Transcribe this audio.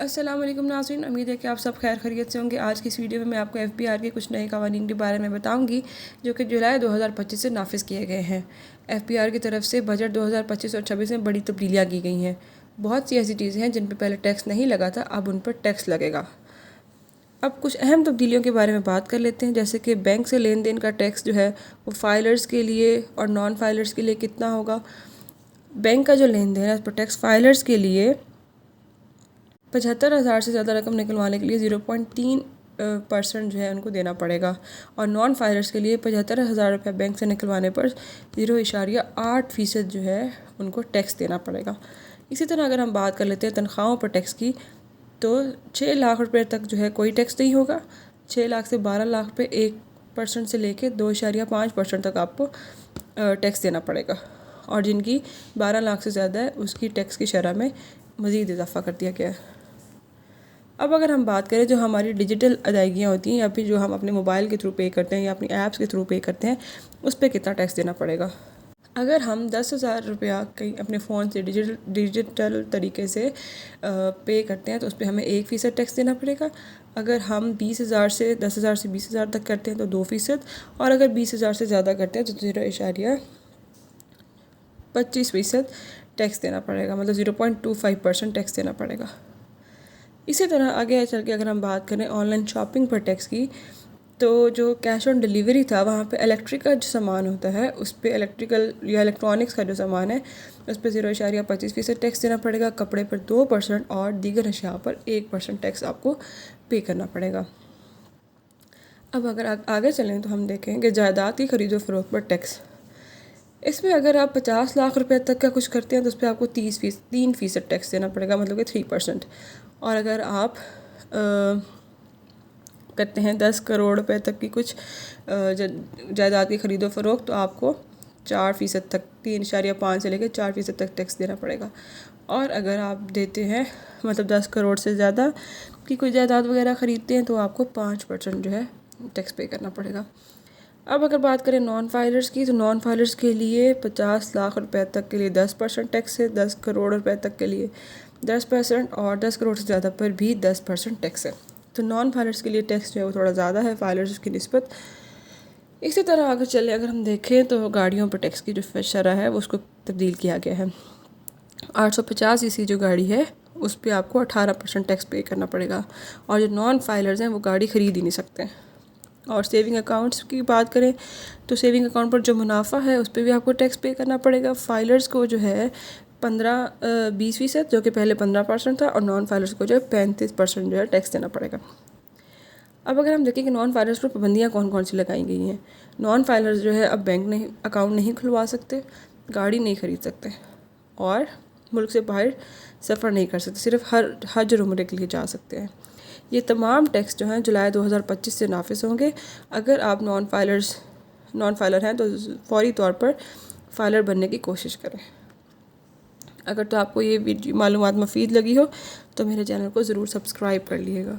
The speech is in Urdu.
السلام علیکم ناظرین، امید ہے کہ آپ سب خیر خیریت سے ہوں گے۔ آج کی اس ویڈیو میں میں آپ کو FBR کے کچھ نئے قوانین کے بارے میں بتاؤں گی جو کہ جولائی 2025 سے نافذ کیے گئے ہیں۔ FBR کی طرف سے بجٹ 2025 اور 26 میں بڑی تبدیلیاں کی گئی ہیں۔ بہت سی ایسی چیزیں ہیں جن پہ پہلے ٹیکس نہیں لگا تھا، اب ان پر ٹیکس لگے گا۔ اب کچھ اہم تبدیلیوں کے بارے میں بات کر لیتے ہیں، جیسے کہ بینک سے لین دین کا ٹیکس جو ہے وہ فائلرز کے لیے اور نان فائلرز کے لیے کتنا ہوگا۔ بینک کا جو لین دین ہے اس پر ٹیکس فائلرز کے لیے 75,000 سے زیادہ رقم نکلوانے کے لیے 0.3% جو ہے ان کو دینا پڑے گا، اور نان فائلرز کے لیے 75,000 روپے بینک سے نکلوانے پر 0.8% جو ہے ان کو ٹیکس دینا پڑے گا۔ اسی طرح اگر ہم بات کر لیتے ہیں تنخواہوں پر ٹیکس کی، تو 6 لاکھ روپے تک جو ہے کوئی ٹیکس نہیں ہوگا۔ 6 لاکھ سے 12 لاکھ پہ 1% سے لے کے 2.5% تک آپ کو ٹیکس دینا پڑے گا، اور جن کی 12 لاکھ سے زیادہ ہے اس کی ٹیکس کی شرح میں مزید اضافہ کر دیا گیا ہے۔ اب اگر ہم بات کریں جو ہماری ڈیجیٹل ادائیگیاں ہوتی ہیں یا پھر جو ہم اپنے موبائل کے تھرو پے کرتے ہیں یا اپنی ایپس کے تھرو پے کرتے ہیں، اس پہ کتنا ٹیکس دینا پڑے گا۔ اگر ہم 10,000 روپیہ کہیں اپنے فون سے ڈیجیٹل طریقے سے پے کرتے ہیں تو اس پہ ہمیں 1% ٹیکس دینا پڑے گا۔ اگر ہم 10,000 سے 20,000 تک کرتے ہیں تو 2%، اور اگر 20,000 سے زیادہ کرتے ہیں تو 0.25% ٹیکس دینا پڑے گا، مطلب 0.25% ٹیکس دینا پڑے گا۔ اسی طرح آگے چل کے اگر ہم بات کریں آن لائن شاپنگ پر ٹیکس کی، تو جو کیش آن ڈیلیوری تھا وہاں پہ الیکٹرک کا جو سامان ہوتا ہے اس پہ الیکٹریکل یا الیکٹرانکس کا جو سامان ہے اس پہ 0.25% ٹیکس دینا پڑے گا، کپڑے پر 2% اور دیگر اشیاء پر 1% ٹیکس آپ کو پے کرنا پڑے گا۔ اب اگر آگے چلیں تو ہم دیکھیں کہ جائیداد کی خرید و فروخت پر ٹیکس۔ اس میں اگر آپ 50 لاکھ روپے تک کا کچھ کرتے ہیں تو اس پہ آپ کو 3% ٹیکس دینا پڑے گا، مطلب کہ 3%، اور اگر آپ کرتے ہیں 10 کروڑ روپے تک کی کچھ جائیداد کی خرید و فروخت تو آپ کو 4% تک 3.5 سے لے کے 4% تک ٹیکس دینا پڑے گا، اور اگر آپ دیتے ہیں مطلب 10 کروڑ سے زیادہ کی کوئی جائیداد وغیرہ خریدتے ہیں تو آپ کو 5% جو ہے ٹیکس پے کرنا پڑے گا۔ اب اگر بات کریں نان فائلرز کی، تو نان فائلرز کے لیے 50 لاکھ روپے تک کے لیے 10% ٹیکس ہے، 10 کروڑ روپے تک کے لیے 10%، اور 10 کروڑ سے زیادہ پر بھی 10% ٹیکس ہے۔ تو نان فائلرز کے لیے ٹیکس جو ہے وہ تھوڑا زیادہ ہے فائلرز کی نسبت۔ اسی طرح آگے چلے اگر ہم دیکھیں تو گاڑیوں پر ٹیکس کی جو شرح ہے وہ اس کو تبدیل کیا گیا ہے۔ 850 cc جو گاڑی ہے اس پہ آپ کو 18% ٹیکس پے کرنا پڑے گا، اور جو نان فائلرز ہیں وہ گاڑی خرید ہی نہیں سکتے۔ اور سیونگ اکاؤنٹس کی بات کریں تو سیونگ اکاؤنٹ پر جو منافع ہے اس پہ بھی آپ کو ٹیکس پے کرنا پڑے گا۔ فائلرز کو جو ہے 20% جو کہ پہلے 15% تھا، اور نان فائلرز کو جو ہے 35% جو ہے ٹیکس دینا پڑے گا۔ اب اگر ہم دیکھیں کہ نان فائلرز پر پابندیاں کون کون سی لگائی گئی ہیں۔ نان فائلرز جو ہے اب بینک اکاؤنٹ نہیں کھلوا سکتے، گاڑی نہیں خرید سکتے، اور ملک سے باہر سفر نہیں کر سکتے، صرف حج اور عمرے کے لیے جا سکتے ہیں۔ یہ تمام ٹیکس جو ہیں جولائی 2025 سے نافذ ہوں گے۔ اگر آپ نان فائلر ہیں تو فوری طور پر فائلر بننے کی کوشش کریں۔ اگر تو آپ کو یہ معلومات مفید لگی ہو تو میرے چینل کو ضرور سبسکرائب کر لیے گا۔